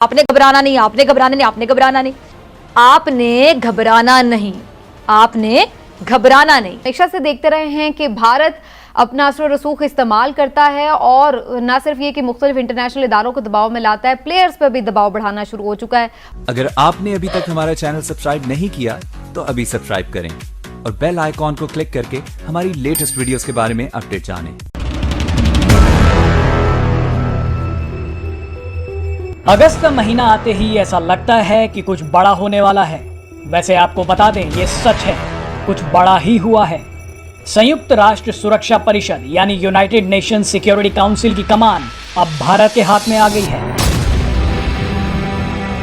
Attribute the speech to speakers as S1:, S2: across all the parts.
S1: आपने घबराना नहीं, आपने घबराना नहीं, आपने घबराना नहीं, आपने घबराना नहीं, आपने घबराना नहीं। हमेशा से देखते रहे हैं कि भारत अपना असर रसूख इस्तेमाल करता है और न सिर्फ ये कि मुख्तलिफ इंटरनेशनल इदारों को दबाव में लाता है, प्लेयर्स पर भी दबाव बढ़ाना शुरू हो चुका है।
S2: अगर आपने अभी तक हमारा चैनल सब्सक्राइब नहीं किया तो अभी सब्सक्राइब करें और बेल आइकॉन को क्लिक करके हमारी लेटेस्ट वीडियोस के बारे में अपडेट जानें।
S3: अगस्त का महीना आते ही ऐसा लगता है कि कुछ बड़ा होने वाला है। वैसे आपको बता दें, ये सच है, कुछ बड़ा ही हुआ है। संयुक्त राष्ट्र सुरक्षा परिषद यानी यूनाइटेड नेशन सिक्योरिटी काउंसिल की कमान अब भारत के हाथ में आ गई है।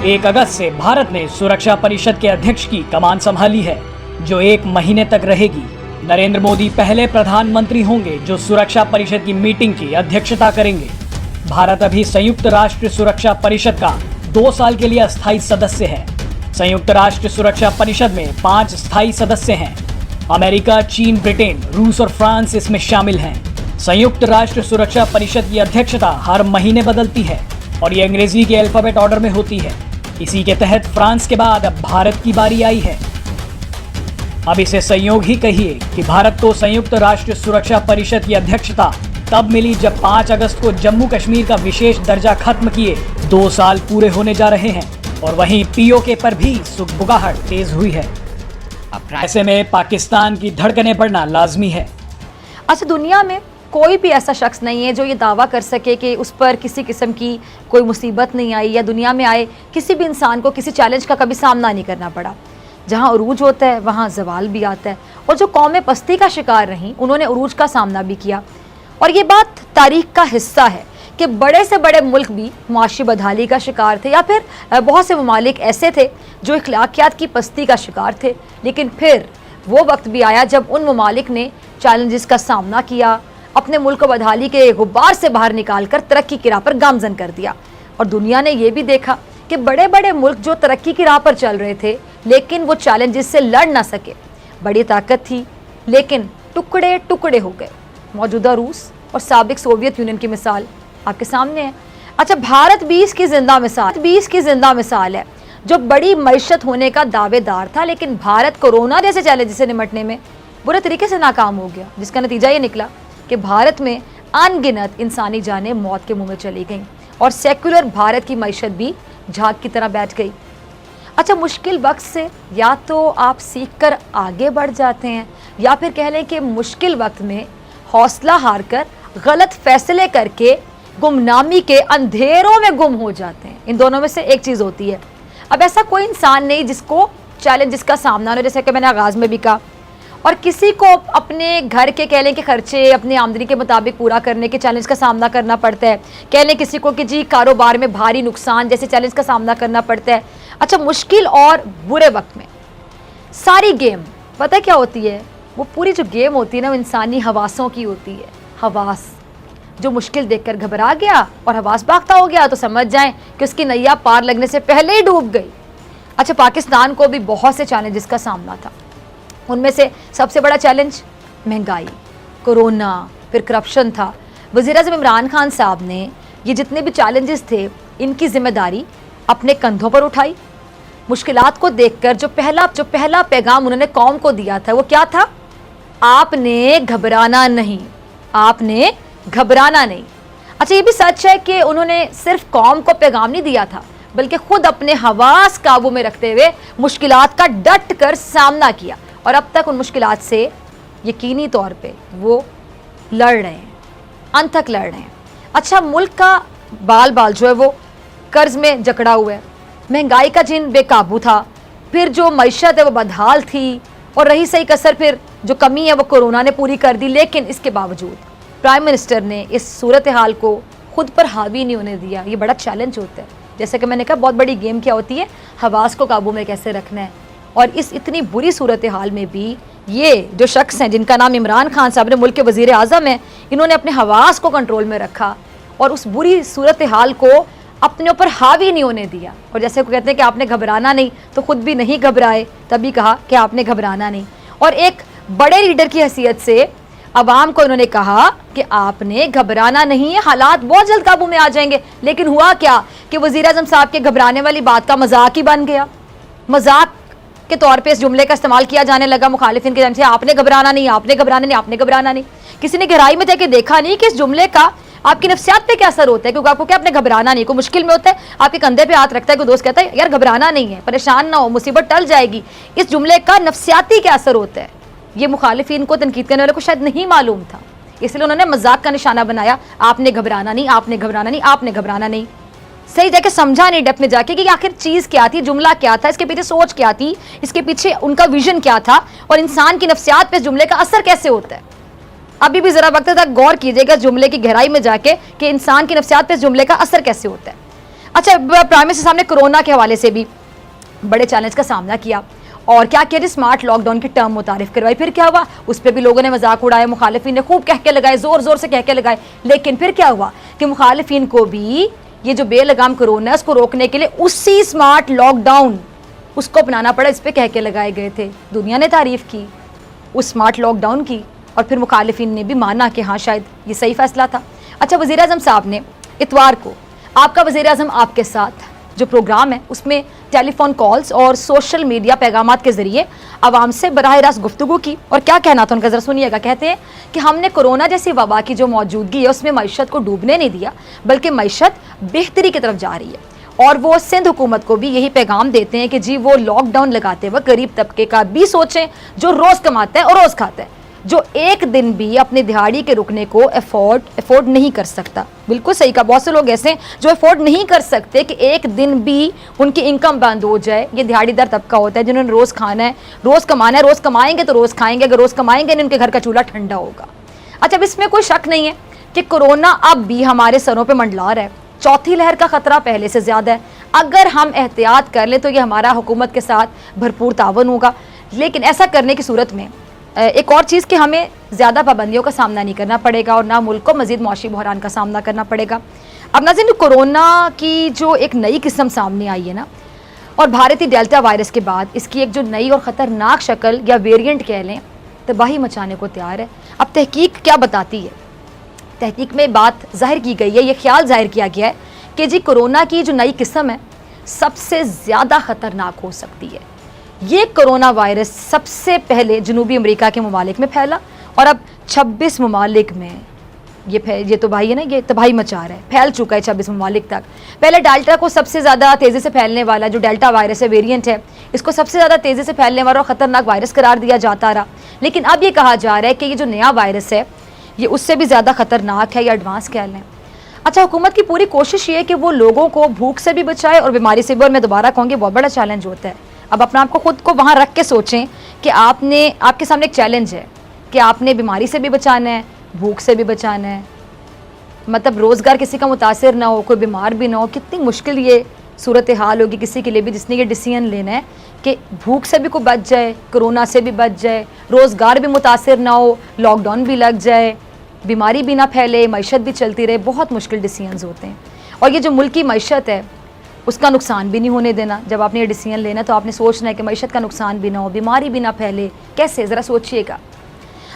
S3: 1 अगस्त से भारत ने सुरक्षा परिषद के अध्यक्ष की कमान संभाली है, जो 1 महीने तक रहेगी। नरेंद्र मोदी पहले प्रधानमंत्री होंगे जो सुरक्षा परिषद की मीटिंग की अध्यक्षता करेंगे। भारत अभी संयुक्त राष्ट्र सुरक्षा परिषद का 2 साल के लिए अस्थायी सदस्य है। संयुक्त राष्ट्र सुरक्षा परिषद में 5 स्थायी सदस्य हैं। अमेरिका, चीन, ब्रिटेन, रूस और फ्रांस इसमें शामिल हैं। संयुक्त राष्ट्र सुरक्षा परिषद की अध्यक्षता हर महीने बदलती है और ये अंग्रेजी के अल्फाबेट ऑर्डर में होती है। इसी के तहत फ्रांस के बाद अब भारत की बारी आई है। अब इसे संयोग ही कहिए कि भारत को संयुक्त राष्ट्र सुरक्षा परिषद की अध्यक्षता तब मिली जब 5 अगस्त को जम्मू कश्मीर का विशेष दर्जा खत्म किए 2 साल पूरे होने जा रहे हैं और वहीं पीओके पर भी सुगबुगाहट तेज हुई है। ऐसे में पाकिस्तान की धड़कनें बढ़ना लाजमी है।
S1: अच्छा, दुनिया में कोई भी ऐसा शख्स नहीं है जो ये दावा कर सके कि उस पर किसी किस्म की कोई मुसीबत नहीं आई या दुनिया में आए किसी भी इंसान को किसी चैलेंज का कभी सामना नहीं करना पड़ा। जहाँ उरूज होता है वहाँ जवाल भी आता है और जो कौमें पस्ती का शिकार रहीं उन्होंने उरूज का सामना भी किया। और ये बात तारीख का हिस्सा है कि बड़े से बड़े मुल्क भी मुआशी बदहाली का शिकार थे या फिर बहुत से ममालिक ऐसे थे जो अखलाकियात की पस्ती का शिकार थे। लेकिन फिर वो वक्त भी आया जब उन ममालिक ने चैलेंजेस का सामना किया, अपने मुल्क को बदहाली के गुब्बार से बाहर निकाल कर तरक्की की राह पर गामजन कर दिया। और दुनिया ने यह भी देखा कि बड़े बड़े मुल्क जो तरक्की की राह पर चल रहे थे लेकिन वो चैलेंजेस से लड़ ना सके। बड़ी ताकत थी लेकिन टुकड़े टुकड़े हो गए। मौजूदा रूस और साबिक सोवियत यूनियन की मिसाल आपके सामने है। अच्छा, भारत भी इसकी जिंदा मिसाल है जो बड़ी मईशत होने का दावेदार था, लेकिन भारत कोरोना जैसे चैलेंज से निपटने में बुरे तरीके से नाकाम हो गया, जिसका नतीजा ये निकला कि भारत में अनगिनत इंसानी जानें मौत के मुंह में चली गईं और सेक्युलर भारत की मईशत भी झाग की तरह बैठ गई। अच्छा, मुश्किल वक्त से या तो आप सीख कर आगे बढ़ जाते हैं या फिर कह लें कि मुश्किल वक्त में हौसला हार कर गलत फैसले करके गुमनामी के अंधेरों में गुम हो जाते हैं। इन दोनों में से एक चीज़ होती है। अब ऐसा कोई इंसान नहीं जिसको चैलेंजेस का सामना हो, जैसे कि मैंने आगाज़ में भी कहा, और किसी को अपने घर के कह लें कि खर्चे अपनी आमदनी के मुताबिक पूरा करने के चैलेंज का सामना करना पड़ता है। कह लें किसी को कि जी कारोबार में भारी नुकसान जैसे चैलेंज का सामना करना पड़ता है। अच्छा, मुश्किल और बुरे वक्त में सारी गेम पता है क्या होती है? वो पूरी जो गेम होती है ना, वो इंसानी हवासों की होती है। हवास जो मुश्किल देखकर घबरा गया और हवास भागता हो गया तो समझ जाएं कि उसकी नैया पार लगने से पहले ही डूब गई। अच्छा, पाकिस्तान को भी बहुत से चैलेंजेस का सामना था। उनमें से सबसे बड़ा चैलेंज महंगाई, कोरोना, फिर करप्शन था। वज़ीर-ए-आज़म इमरान खान साहब ने ये जितने भी चैलेंजेस थे इनकी जिम्मेदारी अपने कंधों पर उठाई। मुश्किलात को देखकर जो पहला पैगाम उन्होंने कौम को दिया था वो क्या था? आपने घबराना नहीं, आपने घबराना नहीं। अच्छा, ये भी सच है कि उन्होंने सिर्फ कौम को पैगाम नहीं दिया था बल्कि खुद अपने हवास काबू में रखते हुए मुश्किलात का डट कर सामना किया और अब तक उन मुश्किलात से यकीनी तौर पे वो लड़ रहे हैं, अंत तक लड़ रहे हैं। अच्छा, मुल्क का बाल बाल जो है वो कर्ज में जकड़ा हुआ है, महंगाई का जिन बेकाबू था, फिर जो मईशत है वो बदहाल थी और रही सही कसर फिर जो कमी है वो कोरोना ने पूरी कर दी। लेकिन इसके बावजूद प्राइम मिनिस्टर ने इस सूरत हाल को खुद पर हावी नहीं होने दिया। ये बड़ा चैलेंज होता है। जैसे कि मैंने कहा, बहुत बड़ी गेम क्या होती है, हवास को काबू में कैसे रखना है। और इस इतनी बुरी सूरत हाल में भी ये जो शख्स हैं जिनका नाम इमरान खान साहब ने मुल्क के वज़ीर आज़म हैं, इन्होंने अपने हवास को कंट्रोल में रखा और उस बुरी सूरत हाल को अपने ऊपर हावी नहीं होने दिया। और जैसे वो कहते हैं कि आपने घबराना नहीं, तो खुद भी नहीं घबराए, तभी कहा कि आपने घबराना नहीं। और एक बड़े लीडर की हैसियत से अवाम को उन्होंने कहा कि आपने घबराना नहीं है, हालात बहुत जल्द काबू में आ जाएंगे। लेकिन हुआ क्या कि वजीर आजम साहब के घबराने वाली बात का मजाक ही बन गया। मजाक के तौर पे इस जुमले का इस्तेमाल किया जाने लगा मुखालिफिन के जाने से, आपने घबराना नहीं, आपने घबराना नहीं, आपने घबराना नहीं। किसी ने गहराई में जाके देखा नहीं कि इस जुमले का आपकी नफ्सियात पे क्या असर होता है। क्योंकि आपको क्या, आपने घबराना नहीं, कोई मुश्किल में होता है, आपके कंधे पे हाथ रखता है, कोई दोस्त कहता है यार घबराना नहीं है, परेशान ना हो, मुसीबत टल जाएगी। इस जुमले का नफ्सियाती क्या असर होता है, ये मुखालिफिन को, तनकीद करने वाले को शायद नहीं मालूम था, इसलिए उन्होंने मजाक का निशाना बनाया, आपने घबराना नहीं, आपने घबराना नहीं, आपने घबराना नहीं। सही जाके समझा नहीं डेप्थ में जाके कि आखिर चीज़ क्या थी, जुमला क्या था, इसके पीछे सोच क्या थी, इसके पीछे उनका विजन क्या था, और इंसान की नफ्सियात पे जुमले का असर कैसे होता है। अभी भी ज़रा वक्त तक गौर कीजिएगा जुमले की गहराई में जाके कि इंसान की नफ्सियात पे जुमले का असर कैसे होता है। अच्छा, प्राइम मिनिस्टर साहब ने कोरोना के हवाले से भी बड़े चैलेंज का सामना किया और क्या किया जी, स्मार्ट लॉकडाउन की टर्म मुतारिफ करवाई। फिर क्या हुआ, उस पर भी लोगों ने मजाक उड़ाया, मुखालिफिन ने खूब कह के लगाए, जोर जोर से कह के लगाए। लेकिन फिर क्या हुआ कि मुखालिफिन को भी ये जो बेलगाम कोरोना है उसको रोकने के लिए उसी स्मार्ट लॉकडाउन उसको अपनाना पड़ा, इस पर कह के लगाए गए थे। दुनिया ने तारीफ की उस स्मार्ट लॉकडाउन की और फिर मुखालिफिन ने भी माना कि हाँ शायद ये सही फैसला था। अच्छा, वज़ीर आज़म साहब ने इतवार को आपका वज़ीर आज़म आपके साथ जो प्रोग्राम है उसमें टेलीफोन कॉल्स और सोशल मीडिया पैगामात के ज़रिए आवाम से बराह रास्त गुफ्तगू की। और क्या कहना था उनका, ज़रा सुनिएगा। कहते हैं कि हमने कोरोना जैसी वबा की जो मौजूदगी है उसमें मईशत को डूबने नहीं दिया, बल्कि मईशत बेहतरी की तरफ जा रही है। और वो सिंध हुकूमत को भी यही पैगाम देते हैं कि जी वो लॉकडाउन लगाते वक्त गरीब तबके का भी सोचें, जो रोज़ कमाता है और रोज़ खाता है, जो एक दिन भी अपनी दिहाड़ी के रुकने को अफोर्ड नहीं कर सकता। बिल्कुल सही कहा, बहुत से लोग ऐसे हैं जो अफोर्ड नहीं कर सकते कि एक दिन भी उनकी इनकम बंद हो जाए। ये दिहाड़ीदार तबका होता है जिन्होंने रोज़ खाना है, रोज़ कमाना है, रोज़ कमाएंगे तो रोज़ खाएंगे, अगर रोज़ कमाएंगे नहीं उनके घर का चूल्हा ठंडा होगा। अच्छा, अब इसमें कोई शक नहीं है कि कोरोना अब भी हमारे सरों पर मंडला रहा है। चौथी लहर का ख़तरा पहले से ज़्यादा है। अगर हम एहतियात कर लें तो ये हमारा हुकूमत के साथ भरपूर तावन होगा। लेकिन ऐसा करने की सूरत में एक और चीज़ कि हमें ज़्यादा पाबंदियों का सामना नहीं करना पड़ेगा और ना मुल्क को मज़ीद मौशी बहरान का सामना करना पड़ेगा। अब नाज़रीन, कोरोना की जो एक नई किस्म सामने आई है ना, और भारतीय डेल्टा वायरस के बाद इसकी एक जो नई और ख़तरनाक शक्ल या वेरिएंट कह लें, तबाही मचाने को तैयार है। अब तहकीक क्या बताती है, तहकीक में बात जाहिर की गई है, ये ख्याल जाहिर किया गया है कि जी कोरोना की जो नई किस्म है सबसे ज़्यादा ख़तरनाक हो सकती है। ये कोरोना वायरस सबसे पहले जनूबी अमेरिका के ममालिक में फैला और अब 26 ममालिक में ये तो भाई है ना, ये तबाही मचा रहा है, फैल चुका है 26 ममालिक तक। पहले डेल्टा को सबसे ज़्यादा तेज़ी से फैलने वाला जो डेल्टा वायरस है, वेरिएंट है, इसको सबसे ज़्यादा तेज़ी से फैलने वाला और ख़तरनाक वायरस करार दिया जाता रहा। लेकिन अब ये कहा जा रहा है कि ये जो नया वायरस है ये उससे भी ज़्यादा ख़तरनाक है या एडवांस कह लें। अच्छा, हुकूमत की पूरी कोशिश ये है कि वो लोगों को भूख से भी बचाए और बीमारी से भी। और मैं दोबारा कहूँगी बहुत बड़ा चैलेंज होता है। अब अपना आप को खुद को वहाँ रख के सोचें कि आपके सामने एक चैलेंज है कि आपने बीमारी से भी बचाना है, भूख से भी बचाना है, मतलब रोज़गार किसी का मुतासिर ना हो, कोई बीमार भी ना हो। कितनी मुश्किल ये सूरत हाल होगी किसी के लिए भी जिसने ये डिसीजन लेना है कि भूख से भी कोई बच जाए, कोरोना से भी बच जाए, रोज़गार भी मुतासिर ना हो, लॉकडाउन भी लग जाए, बीमारी भी ना फैले, मईशत भी चलती रहे। बहुत मुश्किल डिसीजंस होते हैं। और ये जो मुल्क की मईशत है उसका नुकसान भी नहीं होने देना। जब आपने ये डिसीजन लेना तो आपने सोचना है कि मईशत का नुकसान भी ना हो, बीमारी भी ना फैले। कैसे, ज़रा सोचिएगा।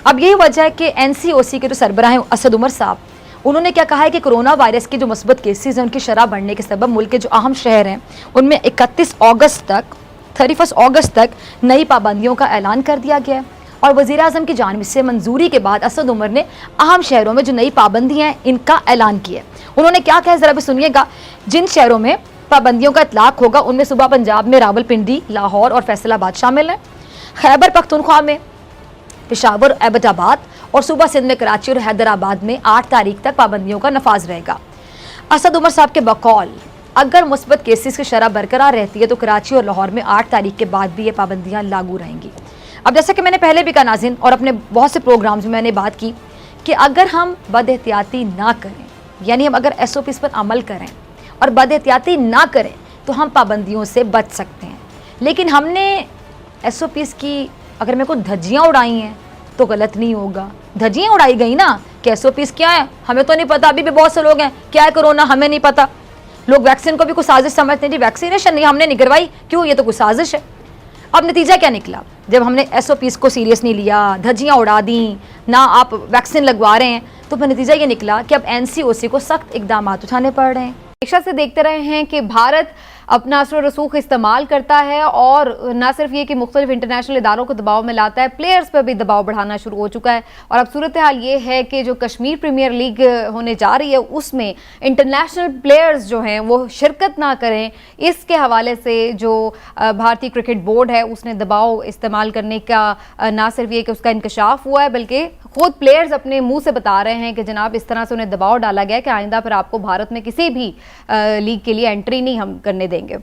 S1: अब यही वजह है कि NCOC के जो सरबराह हैं असद उमर साहब, उन्होंने क्या कहा है कि कोरोना वायरस के जो मुस्बत केसेस हैं उनकी शरह बढ़ने के सबब मुल्क के जो अहम शहर हैं उनमें 31 अगस्त तक नई पाबंदियों का ऐलान कर दिया गया है। और वज़ीर आज़म की जानिब से मंजूरी के बाद असद उमर ने अहम शहरों में जो नई पाबंदियाँ हैं इनका ऐलान किया। उन्होंने क्या कहा, ज़रा भी सुनिएगा। जिन शहरों में पाबंदियों का इतलाक होगा उनमें सूबा पंजाब में रावलपिंडी, लाहौर और फैसलाबाद शामिल हैं। खैबर पख्तूनख्वा में पेशावर, एबटाबाद और सूबा सिंध में कराची और हैदराबाद में 8 तारीख तक पाबंदियों का नफाज रहेगा। असद उमर साहब के बकौल अगर मुस्बत केसेस की शरह बरकरार रहती है तो कराची और लाहौर में 8 तारीख के बाद भी ये पाबंदियाँ लागू रहेंगी। अब जैसा कि मैंने पहले भी कहा नाज़रीन, और अपने बहुत से प्रोग्राम्स में मैंने बात की कि अगर हम बदएहतियाती ना करें, यानी हम अगर SOPs पर अमल करें और बदएहतियाती ना करें तो हम पाबंदियों से बच सकते हैं। लेकिन हमने SOPs की अगर मेरे को धज्जियाँ उड़ाई हैं तो गलत नहीं होगा। धज्जियाँ उड़ाई गई ना कि SOPs क्या है हमें तो नहीं पता। अभी भी बहुत से लोग हैं, क्या है कोरोना हमें नहीं पता। लोग वैक्सीन को भी कुछ साजिश समझते हैं, जी वैक्सीनेशन नहीं हमने नहीं करवाई, क्यों, ये तो कुछ साजिश है। अब नतीजा क्या निकला? जब हमने SOPs को सीरियस नहीं लिया, धज्जियां उड़ा दी, ना आप वैक्सीन लगवा रहे हैं, तो फिर नतीजा ये निकला कि अब NCOC को सख्त इकदाम उठाने पड़ रहे हैं।
S4: हमेशा से देखते रहे हैं कि भारत अपना असर रसूख इस्तेमाल करता है और न सिर्फ ये कि मुख्तलिफ इंटरनेशनल इदारों को दबाव में लाता है, प्लेयर्स पर भी दबाव बढ़ाना शुरू हो चुका है। और अब सूरत हाल ये है कि जो कश्मीर प्रीमियर लीग होने जा रही है उसमें इंटरनेशनल प्लेयर्स जो हैं वो शिरकत ना करें, इसके हवाले से जो भारतीय क्रिकेट बोर्ड है उसने दबाव इस्तेमाल करने का ना सिर्फ ये कि उसका इंकशाफ हुआ है, बल्कि खुद प्लेयर्स अपने मुंह से बता रहे हैं कि जनाब इस तरह से उन्हें दबाव डाला गया कि आइंदा फिर आपको भारत में किसी भी लीग के लिए एंट्री नहीं हम करने देंगे।